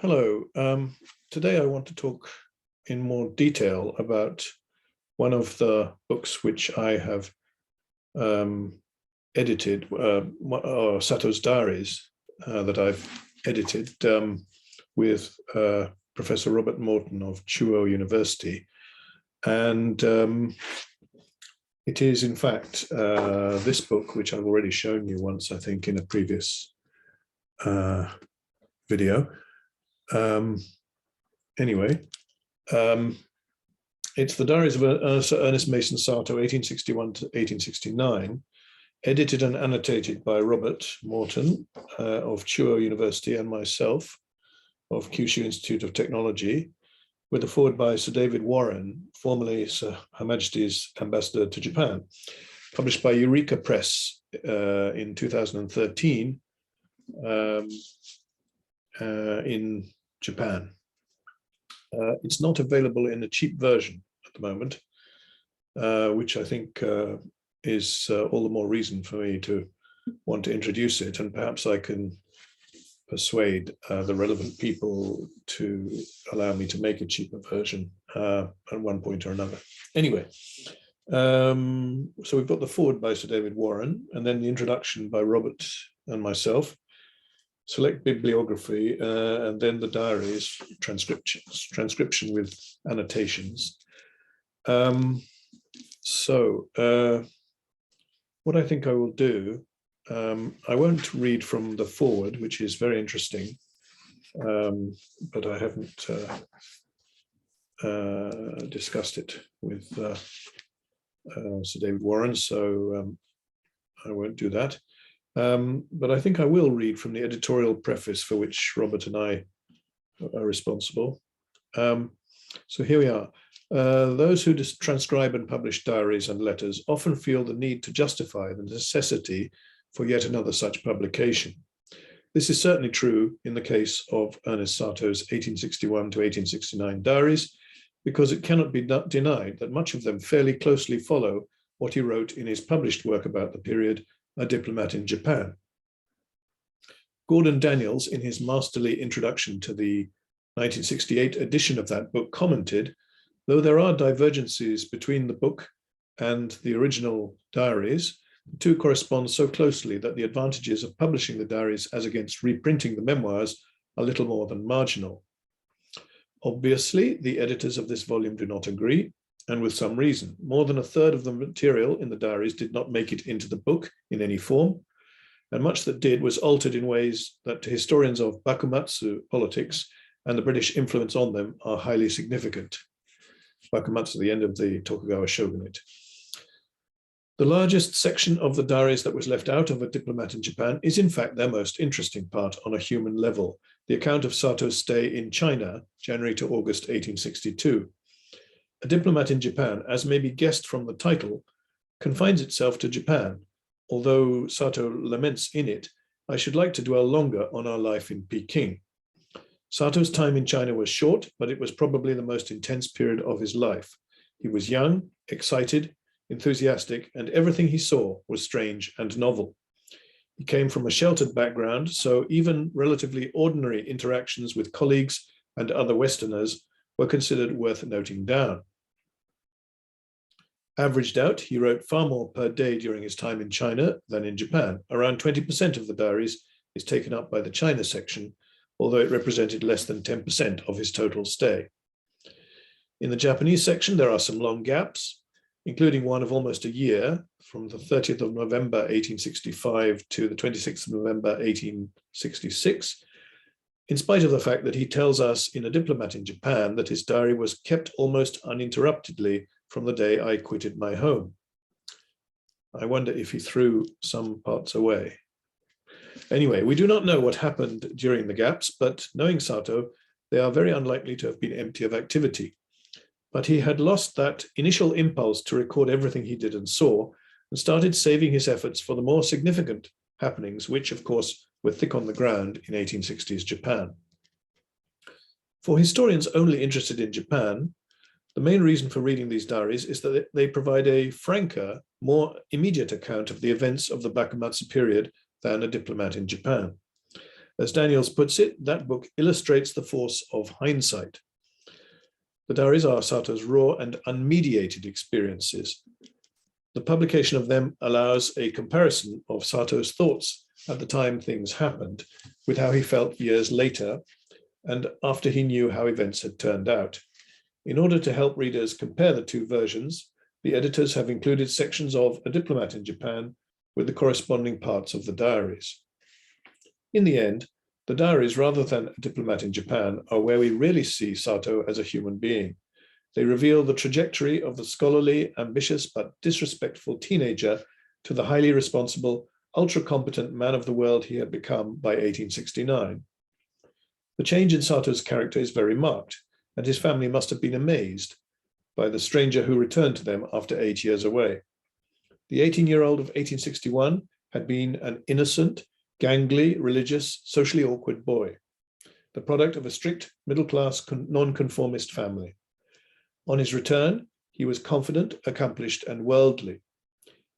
Hello. Today I want to talk in more detail about one of the books which I have edited, Satow's diaries that I've edited with Professor Robert Morton of Kyoto University. And it is, in fact, this book, which I've already shown you once, I think, in a previous video. It's the diaries of Sir Ernest Mason Satow, 1861 to 1869, edited and annotated by Robert Morton of Kyoto University and myself of Kyushu Institute of Technology, with a foreword by Sir David Warren, formerly Her Majesty's Ambassador to Japan, published by Eureka Press in 2013 in Japan. It's not available in a cheap version at the moment, which I think is all the more reason for me to want to introduce it, and perhaps I can persuade the relevant people to allow me to make a cheaper version at one point or another. Anyway, so we've got the foreword by Sir David Warren, and then the introduction by Robert and myself, select bibliography, and then the diaries, transcription with annotations. What I think I will do, I won't read from the foreword, which is very interesting, but I haven't discussed it with Sir David Warren, so I won't do that. But I think I will read from the editorial preface for which Robert and I are responsible. So here we are. Those who transcribe and publish diaries and letters often feel the need to justify the necessity for yet another such publication. This is certainly true in the case of Ernest Satow's 1861 to 1869 diaries, because it cannot be denied that much of them fairly closely follow what he wrote in his published work about the period, A Diplomat in Japan. Gordon Daniels, in his masterly introduction to the 1968 edition of that book, commented, though there are divergences between the book and the original diaries, the two correspond so closely that the advantages of publishing the diaries as against reprinting the memoirs are little more than marginal. Obviously, the editors of this volume do not agree, and with some reason. More than a third of the material in the diaries did not make it into the book in any form, and much that did was altered in ways that to historians of Bakumatsu politics and the British influence on them are highly significant. Bakumatsu, the end of the Tokugawa shogunate. The largest section of the diaries that was left out of A Diplomat in Japan is in fact their most interesting part on a human level, the account of Satow's stay in China, January to August 1862. A Diplomat in Japan, as may be guessed from the title, confines itself to Japan. Although Satow laments in it, I should like to dwell longer on our life in Peking. Satow's time in China was short, but it was probably the most intense period of his life. He was young, excited, enthusiastic, and everything he saw was strange and novel. He came from a sheltered background, so even relatively ordinary interactions with colleagues and other Westerners were considered worth noting down. Averaged out, he wrote far more per day during his time in China than in Japan. Around 20% of the diaries is taken up by the China section, although it represented less than 10% of his total stay. In the Japanese section, there are some long gaps, including one of almost a year, from the 30th of November 1865 to the 26th of November 1866, in spite of the fact that he tells us in A Diplomat in Japan that his diary was kept almost uninterruptedly from the day I quitted my home. I wonder if he threw some parts away. Anyway, we do not know what happened during the gaps, but knowing Satow, they are very unlikely to have been empty of activity. But he had lost that initial impulse to record everything he did and saw, and started saving his efforts for the more significant happenings, which of course were thick on the ground in 1860s Japan. For historians only interested in Japan, the main reason for reading these diaries is that they provide a franker, more immediate account of the events of the Bakumatsu period than A Diplomat in Japan. As Daniels puts it, that book illustrates the force of hindsight. The diaries are Satow's raw and unmediated experiences. The publication of them allows a comparison of Satow's thoughts at the time things happened with how he felt years later and after he knew how events had turned out. In order to help readers compare the two versions, the editors have included sections of A Diplomat in Japan with the corresponding parts of the diaries. In the end, the diaries, rather than A Diplomat in Japan, are where we really see Satow as a human being. They reveal the trajectory of the scholarly, ambitious, but disrespectful teenager to the highly responsible, ultra-competent man of the world he had become by 1869. The change in Satow's character is very marked, and his family must have been amazed by the stranger who returned to them after 8 years away. The 18-year-old of 1861 had been an innocent, gangly, religious, socially awkward boy, the product of a strict middle-class nonconformist family. On his return, he was confident, accomplished, and worldly.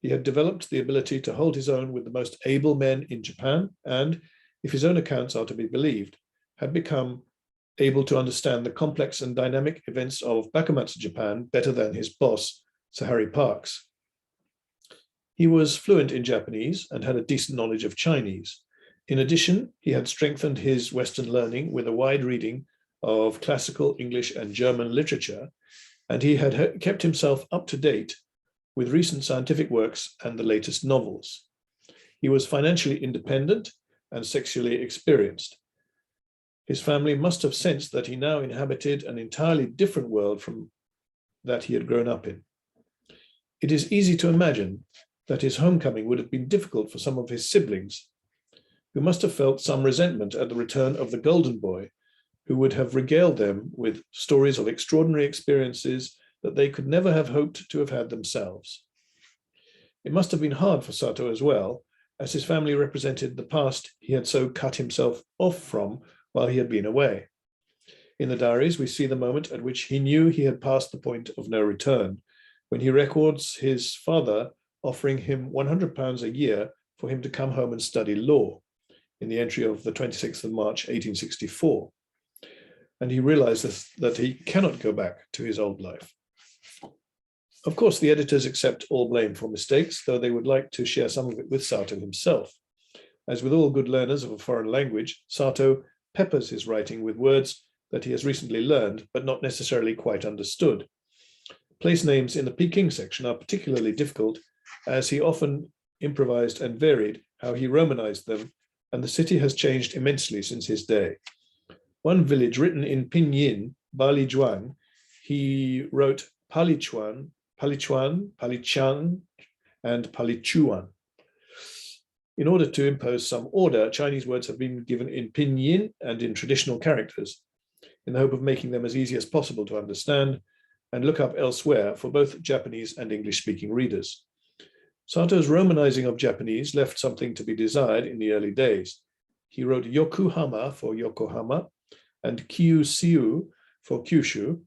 He had developed the ability to hold his own with the most able men in Japan and, if his own accounts are to be believed, had become able to understand the complex and dynamic events of Bakumatsu Japan better than his boss, Sir Harry Parkes. He was fluent in Japanese and had a decent knowledge of Chinese. In addition, he had strengthened his Western learning with a wide reading of classical English and German literature, and he had kept himself up to date with recent scientific works and the latest novels. He was financially independent and sexually experienced. His family must have sensed that he now inhabited an entirely different world from that he had grown up in. It is easy to imagine that his homecoming would have been difficult for some of his siblings, who must have felt some resentment at the return of the Golden Boy, who would have regaled them with stories of extraordinary experiences that they could never have hoped to have had themselves. It must have been hard for Satow as well, as his family represented the past he had so cut himself off from while he had been away. In the diaries, we see the moment at which he knew he had passed the point of no return, when he records his father offering him £100 a year for him to come home and study law, in the entry of the 26th of March, 1864. And he realizes that he cannot go back to his old life. Of course, the editors accept all blame for mistakes, though they would like to share some of it with Satow himself. As with all good learners of a foreign language, Satow peppers his writing with words that he has recently learned, but not necessarily quite understood. Place names in the Peking section are particularly difficult, as he often improvised and varied how he Romanized them, and the city has changed immensely since his day. One village written in Pinyin, Balijuan, he wrote Palichuan, Palichuan, Palichan, and Palichuan. In order to impose some order, Chinese words have been given in Pinyin and in traditional characters, in the hope of making them as easy as possible to understand and look up elsewhere for both Japanese and English-speaking readers. Satow's Romanizing of Japanese left something to be desired in the early days. He wrote Yokohama for Yokohama and Kyushu for Kyushu,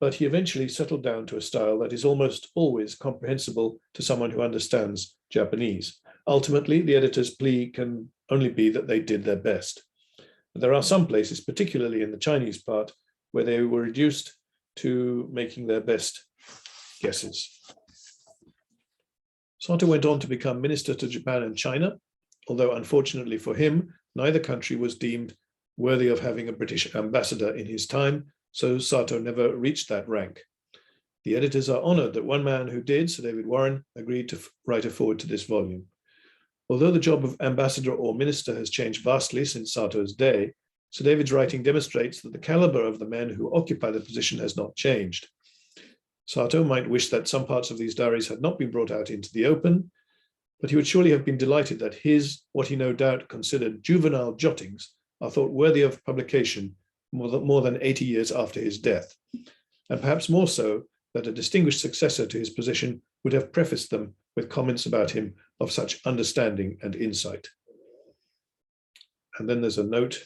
but he eventually settled down to a style that is almost always comprehensible to someone who understands Japanese. Ultimately, the editor's plea can only be that they did their best. But there are some places, particularly in the Chinese part, where they were reduced to making their best guesses. Satow went on to become minister to Japan and China, although unfortunately for him, neither country was deemed worthy of having a British ambassador in his time, so Satow never reached that rank. The editors are honored that one man who did, Sir David Warren, agreed to write a foreword to this volume. Although the job of ambassador or minister has changed vastly since Satow's day, Sir David's writing demonstrates that the caliber of the men who occupy the position has not changed. Satow might wish that some parts of these diaries had not been brought out into the open, but he would surely have been delighted that his, what he no doubt considered juvenile jottings, are thought worthy of publication more than 80 years after his death, and perhaps more so that a distinguished successor to his position would have prefaced them with comments about him of such understanding and insight. And then there's a note.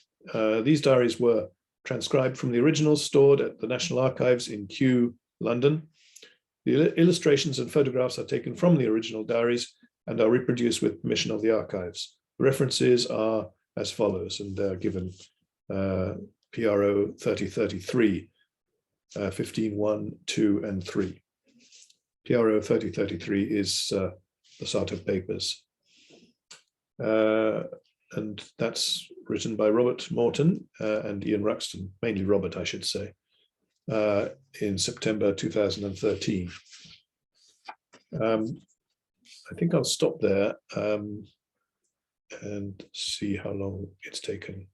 These diaries were transcribed from the originals stored at the National Archives in Kew, London. The illustrations and photographs are taken from the original diaries and are reproduced with permission of the archives. The references are as follows, and they're given PRO 3033, 15.1, 2, and 3. PRO 3033 is the Satow papers. And that's written by Robert Morton and Ian Ruxton, mainly Robert, I should say, in September 2013. I think I'll stop there and see how long it's taken.